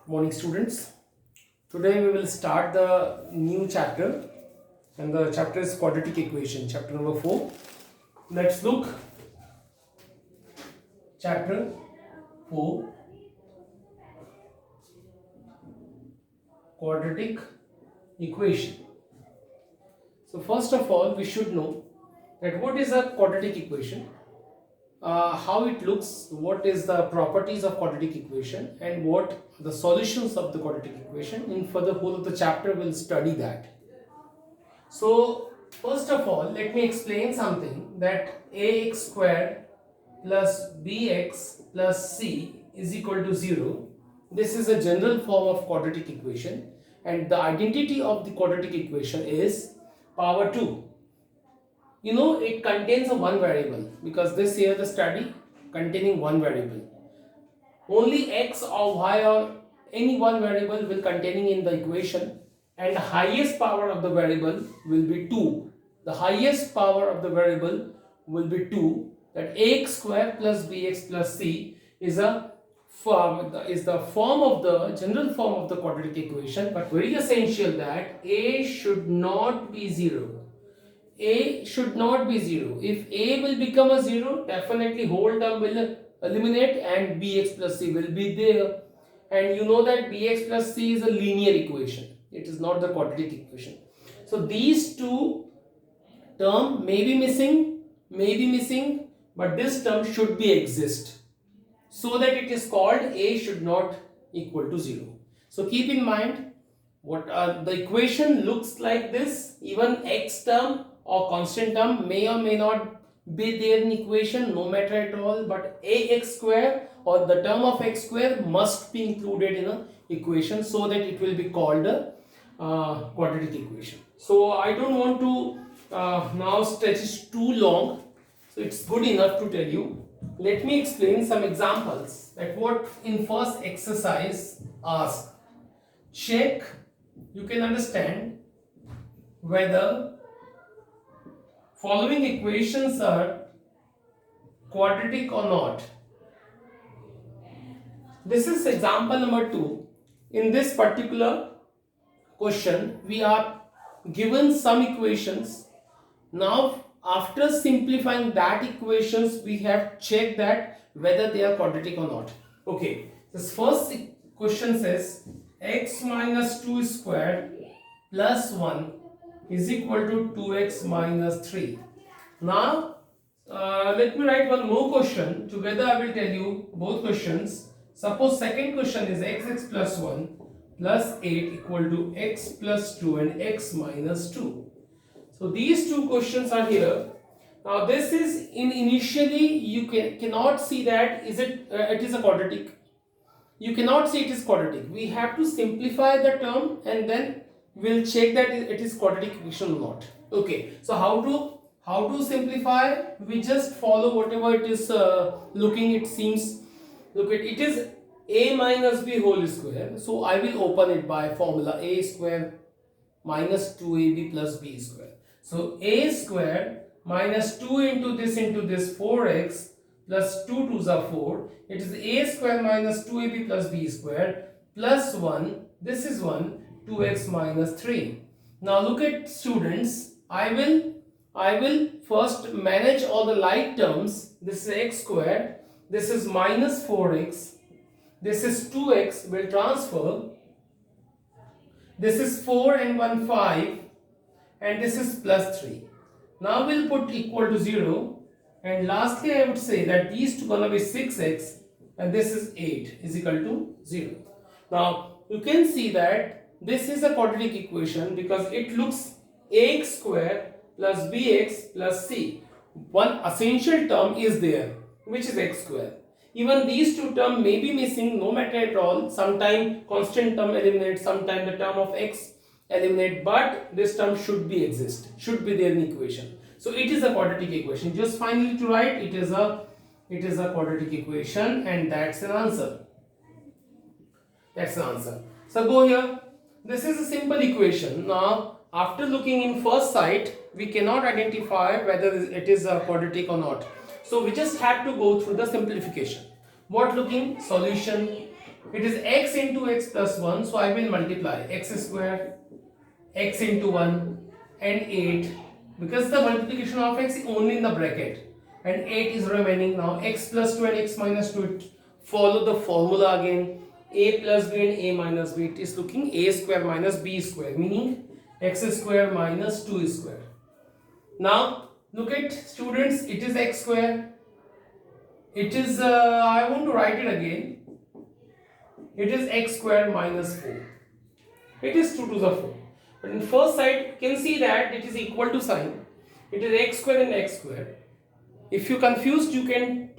Morning students. Today we will start the new chapter and the chapter is quadratic equation, chapter number 4. Let's look chapter 4, quadratic equation. So first of all we should know that what is a quadratic equation, how it looks, what is the properties of quadratic equation and what the solutions of the quadratic equation. In for the whole of the chapter we'll study that. So first of all let me explain something, that ax squared plus bx plus c is equal to 0. This is a general form of quadratic equation and the identity of the quadratic equation is power 2. You know, it contains a one variable because this here the study containing one variable. Only x or y or any one variable will containing in the equation, and the highest power of the variable will be 2. The highest power of the variable will be 2. That ax square plus bx plus c is a is the form of the general form of the quadratic equation, but very essential that a should not be 0. A should not be 0. If A will become a 0, definitely whole term will eliminate and bx plus c will be there. And you know that bx plus c is a linear equation. It is not the quadratic equation. So these two term may be missing, but this term should be exist. So that it is called A should not equal to 0. So keep in mind what the equation looks like this. Even x term or constant term may or may not be there in equation, no matter at all, but ax square or the term of x square must be included in a equation so that it will be called a quadratic equation. So I don't want to now stretch it too long, so it's good enough to tell you. Let me explain some examples that what in first exercise ask. Check, you can understand whether following equations are quadratic or not. This is example number 2. In this particular question we are given some equations. Now after simplifying that equations we have checked that whether they are quadratic or not. Okay, this first question says x minus 2 squared plus 1 is equal to 2x minus 3. Now let me write one more question. Together I will tell you both questions. Suppose second question is x plus 1 plus 8 equal to x plus 2 and x minus 2. So these two questions are here. Now this is initially you cannot see that it is a quadratic. You cannot say it is quadratic. We have to simplify the term and then we'll check that it is quadratic equation or not. Okay, so how to simplify? We just follow whatever it is looking. It seems, look at it is a minus b whole square. So I will open it by formula a square minus 2ab plus b square. So a square minus 2 into this 4x plus 2 2s are 4. It is a square minus 2ab plus b square plus 1. This is 1, 2x minus 3. Now look at students. I will first manage all the like terms. This is x square. This is minus 4x. This is 2x will transfer. This is 4 and 1 5. And this is plus 3. Now we'll put equal to 0. And lastly I would say that these two gonna be 6x and this is 8 is equal to 0. Now you can see that this is a quadratic equation because it looks ax square plus bx plus c. One essential term is there which is x square. Even these two terms may be missing, no matter at all. Sometime constant term eliminates, sometime the term of x eliminate, but this term should be there in equation. So it is a quadratic equation. Just finally to write, it is a quadratic equation and that's an answer. That's the answer. So go here. This is a simple equation. Now after looking in first sight we cannot identify whether it is a quadratic or not. So we just have to go through the simplification. What looking? Solution. It is x into x plus 1, so I will multiply x square, x into 1 and 8, because the multiplication of x is only in the bracket and 8 is remaining. Now x plus 2 and x minus 2, follow the formula again, a plus b and a minus b. It is looking a square minus b square, meaning x square minus 2 square. Now look at students, it is x square. It is I want to write it again. It is x square minus 4. It is 2 to the 4. But in first side, you can see that it is equal to sign. It is x square and x square. If you confused, you can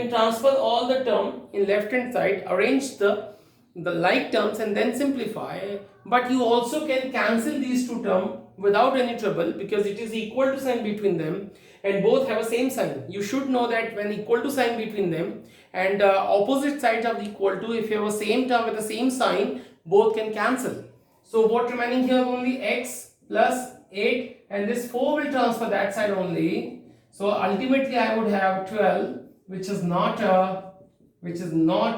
transfer all the term in left hand side, arrange the like terms and then simplify. But you also can cancel these two terms without any trouble, because it is equal to sign between them and both have a same sign. You should know that when equal to sign between them and opposite sides are equal to, if you have a same term with the same sign, both can cancel. So what remaining here only x plus 8, and this 4 will transfer that side only. So ultimately I would have 12, which is not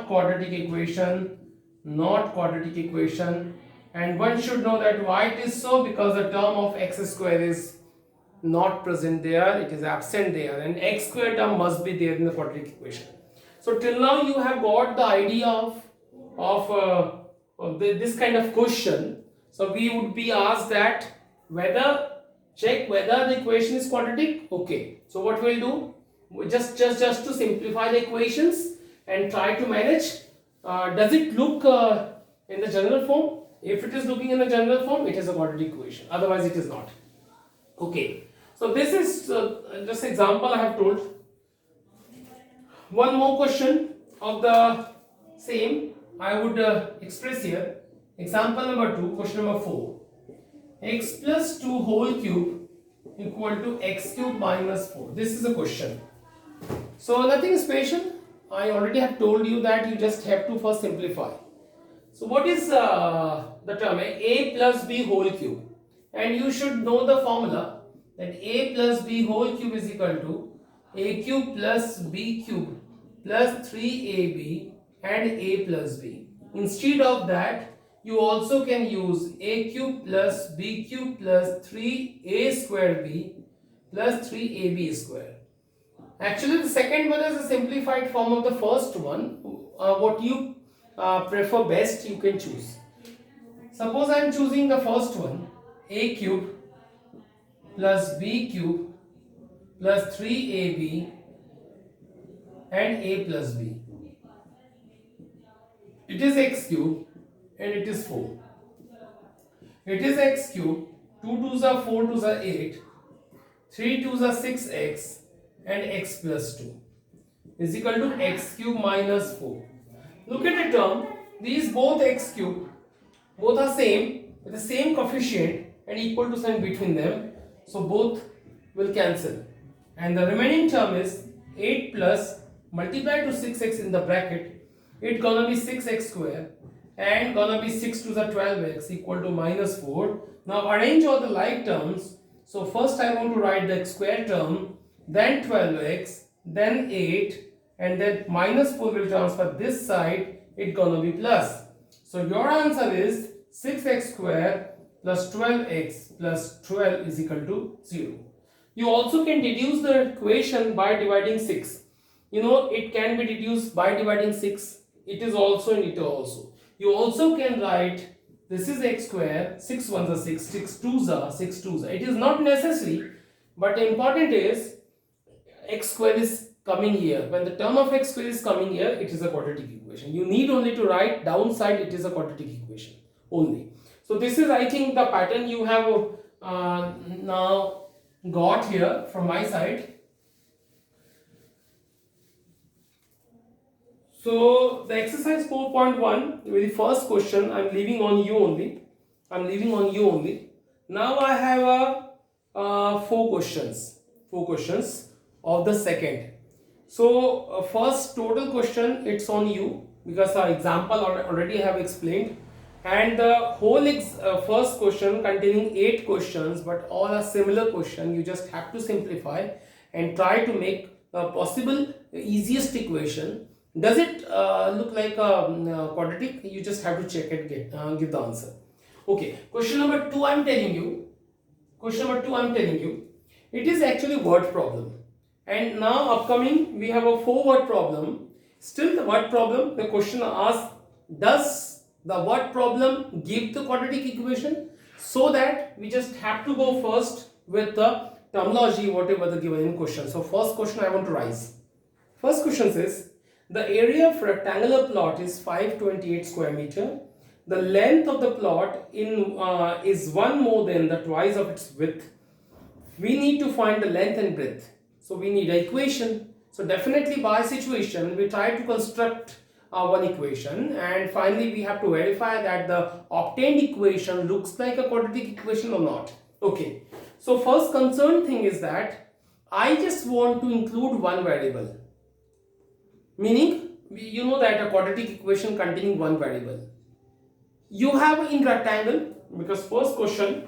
quadratic equation, and one should know that why it is so, because the term of x square is not present there, it is absent there, and x square term must be there in the quadratic equation. So till now you have got the idea of this kind of question. So we would be asked that check whether the equation is quadratic. Okay, so what we'll do, just to simplify the equations and try to manage. Does it look in the general form? If it is looking in the general form, it is a quadratic equation, otherwise it is not. Okay, so this is just example I have told. One more question of the same I would express here. Example number 2, question number 4. X plus 2 whole cube equal to x cube minus 4. This is a question. So nothing special. I already have told you that you just have to first simplify. So what is the term a plus b whole cube? And you should know the formula that a plus b whole cube is equal to a cube plus b cube plus 3ab and a plus b. Instead of that, you also can use a cube plus b cube plus 3a square b plus 3ab square. Actually, the second one is a simplified form of the first one. What you prefer best, you can choose. Suppose I am choosing the first one, a cube plus b cube plus 3ab and a plus b. It is x cube and it is 4. It is x cube, 2 2s are 4 2s are 8, 3 2s are 6x and x plus 2 is equal to x cube minus 4. Look at the term, these both x cube, both are same with the same coefficient and equal to sign between them, so both will cancel, and the remaining term is 8 plus multiply to 6x in the bracket, it gonna be 6x square and gonna be 6 to the 12x equal to minus 4. Now arrange all the like terms. So first I want to write the square term, then 12x, then 8, and then minus 4 will transfer this side, it gonna be plus. So your answer is 6x square plus 12x plus 12 is equal to 0. You also can deduce the equation by dividing 6. You know, it can be deduced by dividing 6. It is also in it also. You also can write this is x square, 6 1s are 6, 6 2s are 6 2s are. It is not necessary, but important is x square is coming here. When the term of x square is coming here, it is a quadratic equation. You need only to write downside, it is a quadratic equation only. So this is, I think, the pattern you have now got here from my side. So the exercise 4.1 with the first question I'm leaving on you only. Now I have four questions of the second. So first total question, it's on you because our example already have explained, and the whole first question containing 8 questions, but all are similar question. You just have to simplify and try to make a possible easiest equation. Does it look like a quadratic? You just have to check it, give the answer. Okay, question number 2 I'm telling you. Question number 2 I'm telling you. It is actually word problem. And now upcoming we have a 4-word problem. Still the word problem, the question asks, does the word problem give the quadratic equation? So that we just have to go first with the terminology whatever the given in question. So first question I want to raise. First question says, the area of rectangular plot is 528 square meter. The length of the plot is one more than the twice of its width. We need to find the length and breadth. So we need an equation. So definitely by situation we try to construct one equation, and finally we have to verify that the obtained equation looks like a quadratic equation or not. Okay. So first concerned thing is that I just want to include one variable. Meaning, you know that a quadratic equation containing one variable. You have in rectangle, because first question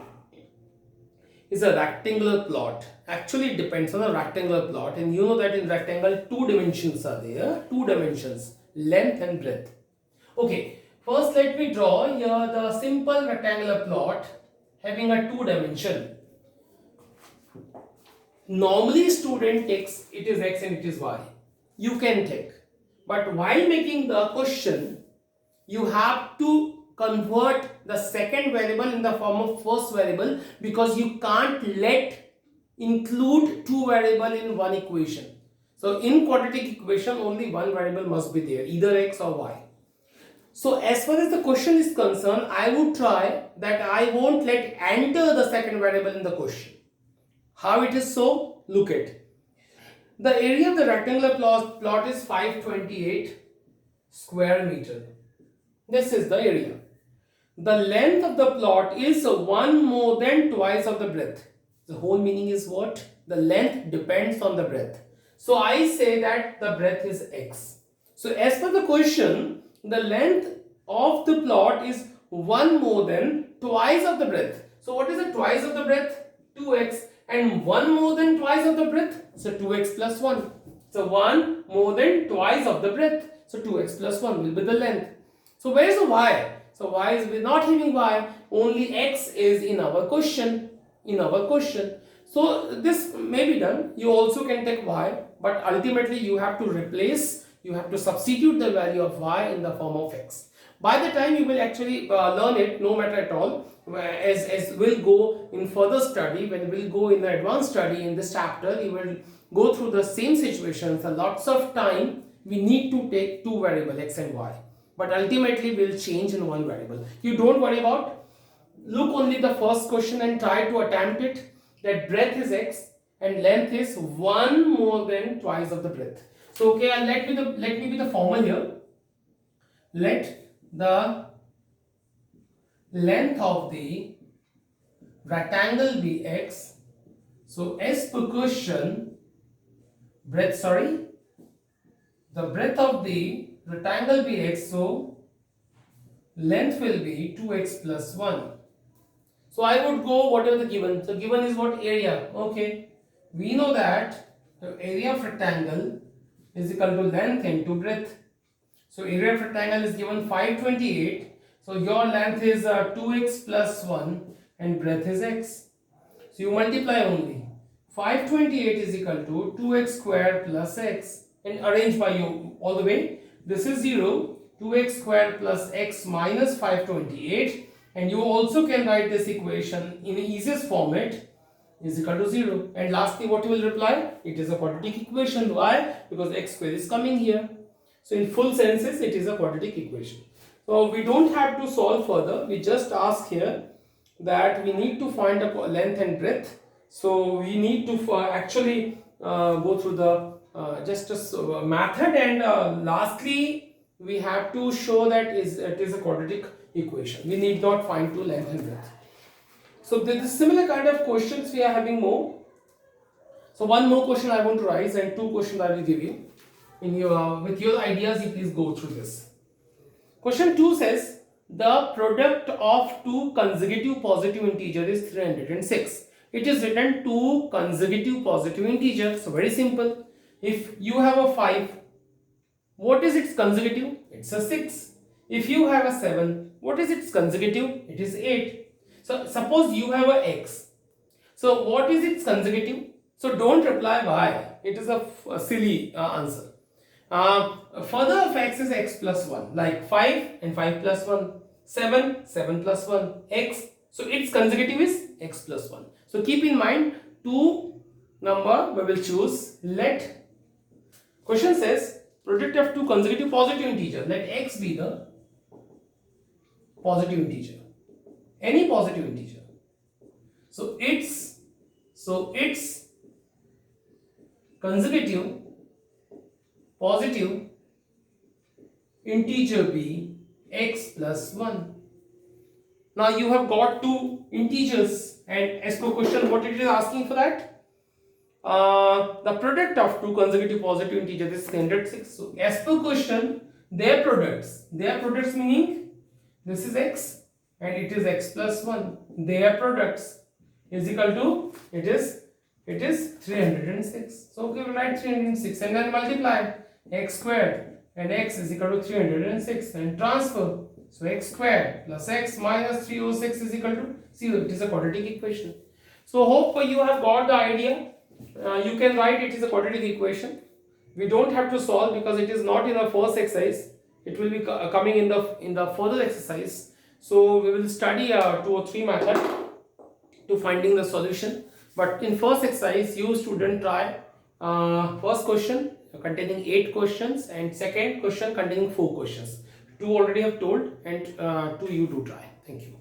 is a rectangular plot. Actually, it depends on a rectangular plot, and you know that in rectangle two dimensions are there. Two dimensions, length and breadth. Okay, first let me draw here the simple rectangular plot having a two dimension. Normally, student takes it is x and it is y. You can take. But while making the question, you have to convert the second variable in the form of first variable, because you can't include two variable in one equation. So in quadratic equation only one variable must be there, either x or y. So as far as the question is concerned, I would try that I won't let enter the second variable in the question. How it is so? Look at. The area of the rectangular plot is 528 square meter. This is the area. The length of the plot is one more than twice of the breadth. The whole meaning is what? The length depends on the breadth. So I say that the breadth is x. So as per the question, the length of the plot is one more than twice of the breadth. So what is the twice of the breadth? 2x. And one more than twice of the breadth, so 2x plus 1. So 1 more than twice of the breadth, so 2x plus 1 will be the length. So where is the y? So y is not having y, only x is in our question. So this may be done. You also can take y, but ultimately you have to substitute the value of y in the form of x. By the time you will actually learn it, no matter at all, as we'll go in further study, when we'll go in the advanced study in this chapter, you will go through the same situations, and lots of time we need to take two variables x and y, but ultimately we'll change in one variable. You don't worry about, look only the first question and try to attempt it, that breadth is x and length is one more than twice of the breadth. So okay, let me be the formal here. Let the length of the rectangle be x. So as per question, the breadth of the rectangle be x, so length will be 2x plus 1. So I would go whatever the given. So given is what? Area. Okay, we know that the area of rectangle is equal to length into breadth. So area of rectangle is given 528. So your length is 2x plus 1 and breadth is x. So you multiply only. 528 is equal to 2x square plus x, and arrange by you all the way. This is 0. 2x square plus x minus 528, and you also can write this equation in the easiest format is equal to 0. And lastly, what you will reply? It is a quadratic equation. Why? Because x square is coming here. So in full senses, it is a quadratic equation. So we don't have to solve further. We just ask here that we need to find a length and breadth. So we need to actually go through the just a method, and lastly we have to show that it is a quadratic equation. We need not find two length and breadth. So there is similar kind of questions we are having more. So one more question I want to raise, and two questions I will give you. In your with your ideas, you please go through this. Question 2 says the product of two consecutive positive integers is 306. It is written two consecutive positive integers. So very simple. If you have a 5, what is its consecutive? It's a 6. If you have a 7, what is its consecutive? It is 8. So suppose you have a x. So what is its consecutive? So don't reply y. It is a silly answer. Further of x is x plus 1, like 5 and 5 plus 1, 7, 7 plus 1, x. So its consecutive is x plus 1. So keep in mind two number we will choose. Let question says product of two consecutive positive integers. Let x be the positive integer, any positive integer. So its consecutive positive integer be x plus 1. Now you have got two integers, and as per question what it is asking for that? The product of two consecutive positive integers is 306. So as per question, their products meaning this is x and it is x plus 1. Their products is equal to, it is 306. So we will write 306 and then multiply x squared, and x is equal to 306, and transfer. So x squared plus x minus 306 is equal to 0. It is a quadratic equation. So hope you have got the idea. You can write it is a quadratic equation. We don't have to solve because it is not in the first exercise. It will be coming in the further exercise. So we will study 2 or 3 method to finding the solution. But in first exercise, you student try first question containing 8 questions and second question containing 4 questions. 2 already have told, and 2 you do try. Thank you.